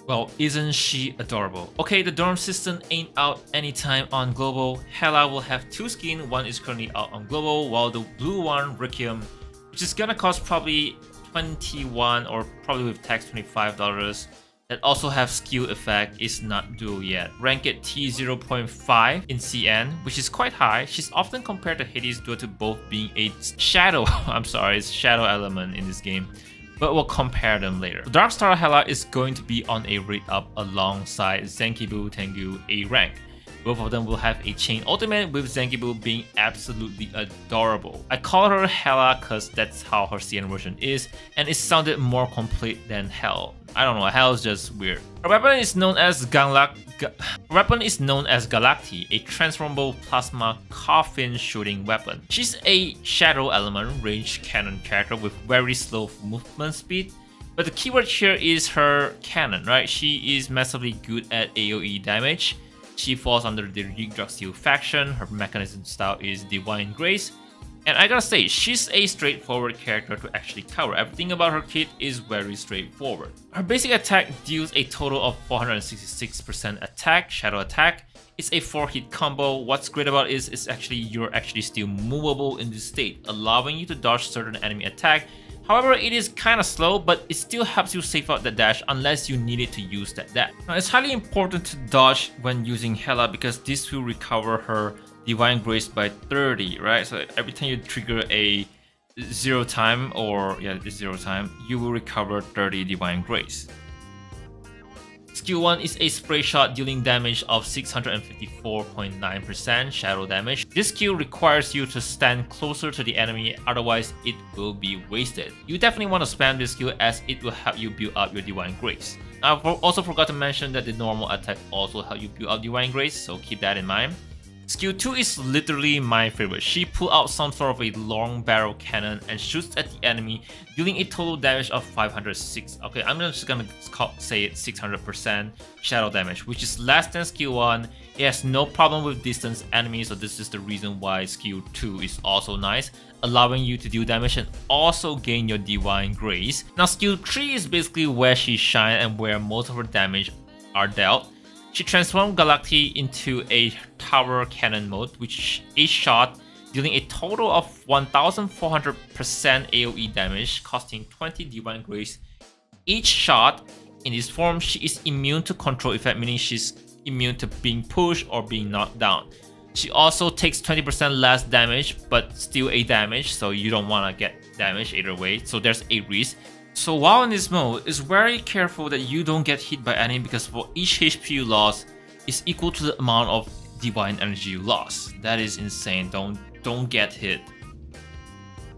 Well, isn't she adorable? Okay, the dorm system ain't out anytime on global. Hela will have 2 skins, one is currently out on global, while the blue one, Requiem, which is gonna cost probably 21 or probably with tax $25, that also have skill effect, is not dual yet. Rank at T0.5 in CN, which is quite high. She's often compared to Hades due to both being a shadow, it's shadow element in this game. But we'll compare them later. Dark Star Hela is going to be on a rate up alongside Zenkibu Tengu A rank. Both of them will have a chain ultimate, with Zenkibu being absolutely adorable. I call her Hela because that's how her CN version is, and it sounded more complete than Hell. I don't know, Hell is just weird. Her weapon is known as Galacti, a transformable plasma coffin shooting weapon. She's a shadow element range cannon character with very slow movement speed. But the keyword here is her cannon, right? She is massively good at AoE damage. She falls under the Yggdrasil faction. Her mechanism style is Divine Grace. And I gotta say, she's a straightforward character to actually cover. Everything about her kit is very straightforward. Her basic attack deals a total of 466% attack, shadow attack. It's a 4-hit combo. What's great about it is you're actually still movable in this state, allowing you to dodge certain enemy attack. However, it is kinda slow, but it still helps you save out the dash unless you needed to use that dash. Now, it's highly important to dodge when using Hela because this will recover her Divine Grace by 30, right? So every time you trigger a 0 time, you will recover 30 Divine Grace. Skill 1 is a spray shot dealing damage of 654.9% shadow damage. This skill requires you to stand closer to the enemy, otherwise it will be wasted. You definitely want to spam this skill as it will help you build up your Divine Grace. I also forgot to mention that the normal attack also helps you build up Divine Grace, so keep that in mind. Skill 2 is literally my favorite. She pulls out some sort of a long barrel cannon and shoots at the enemy, dealing a total damage of 506. Okay, I'm just gonna say it 600% shadow damage, which is less than skill 1. It has no problem with distance enemies, so this is the reason why skill 2 is also nice, allowing you to deal damage and also gain your Divine Grace. Now skill 3 is basically where she shines and where most of her damage are dealt. She transformed Galacti into a tower cannon mode, which each shot dealing a total of 1400% AoE damage, costing 20 Divine Grace. Each shot in this form, she is immune to control effect, meaning she's immune to being pushed or being knocked down. She also takes 20% less damage, but still a damage, so you don't want to get damage either way, so there's a risk. So while in this mode, it's very careful that you don't get hit by enemy because for each HP you lost is equal to the amount of divine energy you lost. That is insane. Don't get hit.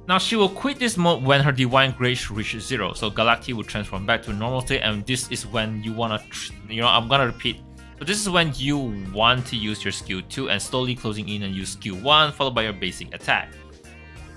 Now she will quit this mode when her Divine Grace reaches 0. So Galacti will transform back to normal state, and this is when you wanna, I'm gonna repeat. So this is when you want to use your skill 2 and slowly closing in and use skill 1 followed by your basic attack.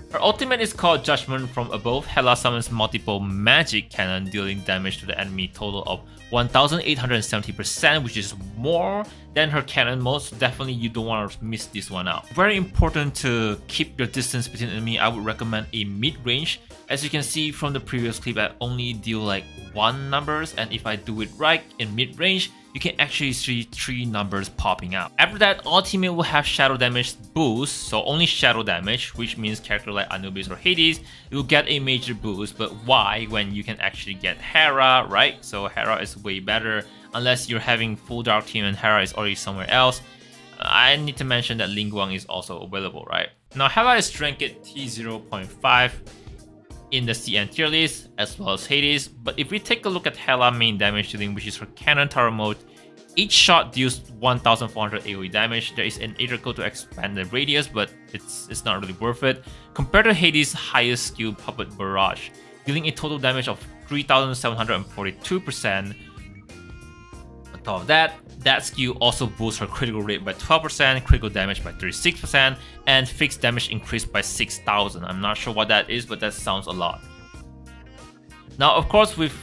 Her ultimate is called Judgment from Above. Hela summons multiple magic cannon, dealing damage to the enemy total of 1870%, which is more than her cannon mode, so definitely you don't want to miss this one out. Very important to keep your distance between enemy. I would recommend a mid-range. As you can see from the previous clip, I only deal like 1 numbers, and if I do it right in mid-range, you can actually see 3 numbers popping out. After that, ultimate will have shadow damage boost, so only shadow damage, which means character like Anubis or Hades, you will get a major boost. But why when you can actually get Hera, right? So Hera is way better, unless you're having full dark team and Hera is already somewhere else. I need to mention that Ling Guang is also available, right? Now Hela is ranked at T0.5 in the CN tier list, as well as Hades. But if we take a look at Hela main damage dealing, which is her cannon tower mode, each shot deals 1400 AoE damage. There is an Aether code to expand the radius, but it's not really worth it. Compared to Hades' highest skill, Puppet Barrage, dealing a total damage of 3742%. On top of that, that skill also boosts her critical rate by 12%, critical damage by 36%, and fixed damage increased by 6000. I'm not sure what that is, but that sounds a lot. Now, of course, with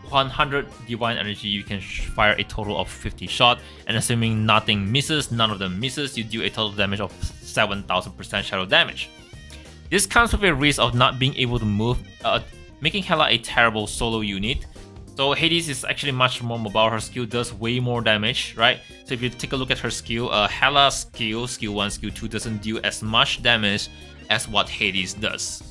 100 divine energy, you can fire a total of 50 shots, and assuming nothing misses, none of them misses, you do a total damage of 7000% shadow damage. This comes with a risk of not being able to move, making Hela a terrible solo unit. So Hades is actually much more mobile. Her skill does way more damage, right? So if you take a look at her skill, Hela's skill 1, skill 2 doesn't do as much damage as what Hades does.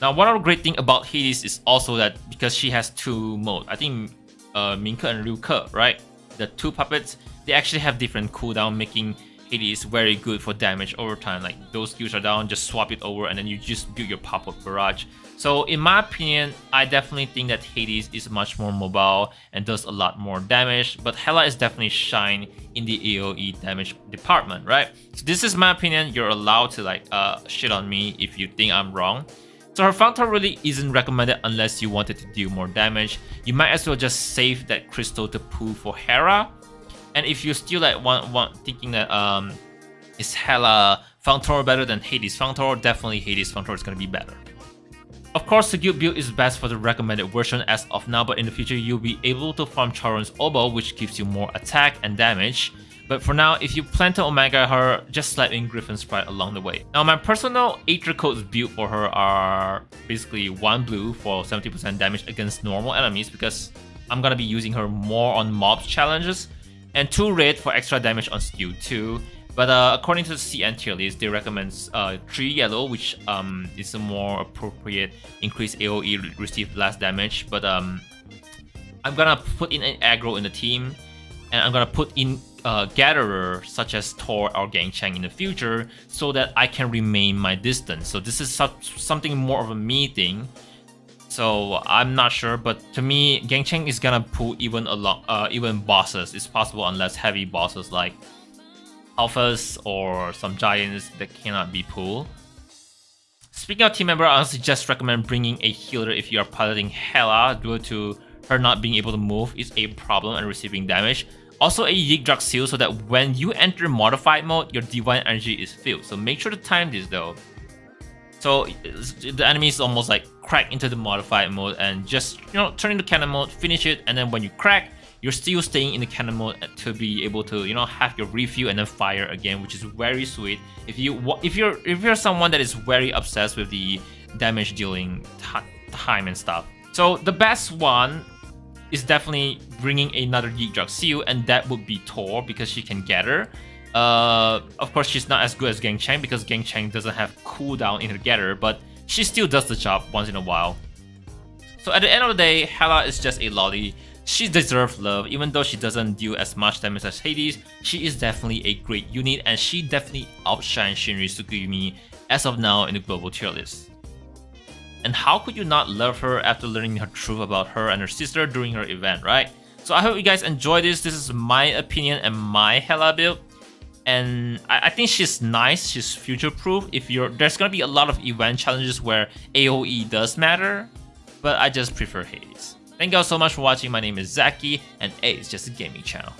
Now, one other great thing about Hades is also that because she has 2 modes, I think Minke and Ryuke, right? The 2 puppets, they actually have different cooldown, making Hades very good for damage over time. Like those skills are down, just swap it over and then you just build your pop-up barrage. So in my opinion, I definitely think that Hades is much more mobile and does a lot more damage, but Hela is definitely shine in the AoE damage department, right? So this is my opinion. You're allowed to like shit on me if you think I'm wrong. So her Fountain really isn't recommended unless you wanted to deal more damage. You might as well just save that crystal to pull for Hera. And if you still like thinking that is Hela Fountain better than Hades Fountain, definitely Hades Fountain is gonna be better. Of course, the guild build is best for the recommended version as of now, but in the future you'll be able to farm Charon's Oboe, which gives you more attack and damage. But for now, if you plan to Omega her, just slap in Griffin Sprite along the way. Now, my personal Aether codes built for her are basically 1 blue for 70% damage against normal enemies, because I'm gonna be using her more on mobs challenges, and 2 red for extra damage on skill 2. But according to the CN tier list, they recommend 3 yellow, which is a more appropriate increased AoE, receive less damage. But I'm gonna put in an aggro in the team, and I'm gonna put in gatherer such as Thor or Gangchang in the future, so that I can remain my distance. So this is something more of a me thing. So I'm not sure, but to me, Gangchang is gonna pull even even bosses. It's possible unless heavy bosses like alphas or some giants that cannot be pulled. Speaking of team member, I honestly just recommend bringing a healer if you are piloting Hela, due to her not being able to move is a problem and receiving damage. Also a Yggdrasil seal, so that when you enter modified mode, your divine energy is filled. So make sure to time this though. So the enemy is almost like crack into the modified mode and just, you know, turn into cannon mode, finish it, and then when you crack, you're still staying in the cannon mode to be able to, you know, have your refuel and then fire again, which is very sweet. If you're someone that is very obsessed with the damage dealing time and stuff. So the best one is definitely bringing another Yggdrasil seal, and that would be Thor, because she can gather. Of course, she's not as good as Gangchang because Gangchang doesn't have cooldown in her gather, but she still does the job once in a while. So at the end of the day, Hela is just a lolly. She deserves love, even though she doesn't deal as much damage as Hades. She is definitely a great unit, and she definitely outshines Shinri Tsugumi as of now in the global tier list. And how could you not love her after learning her truth about her and her sister during her event, right? So I hope you guys enjoy this. This is my opinion and my Hela build. And I think she's nice, she's future-proof. There's gonna be a lot of event challenges where AoE does matter, but I just prefer Hades. Thank you all so much for watching. My name is Zackie, and A is just a gaming channel.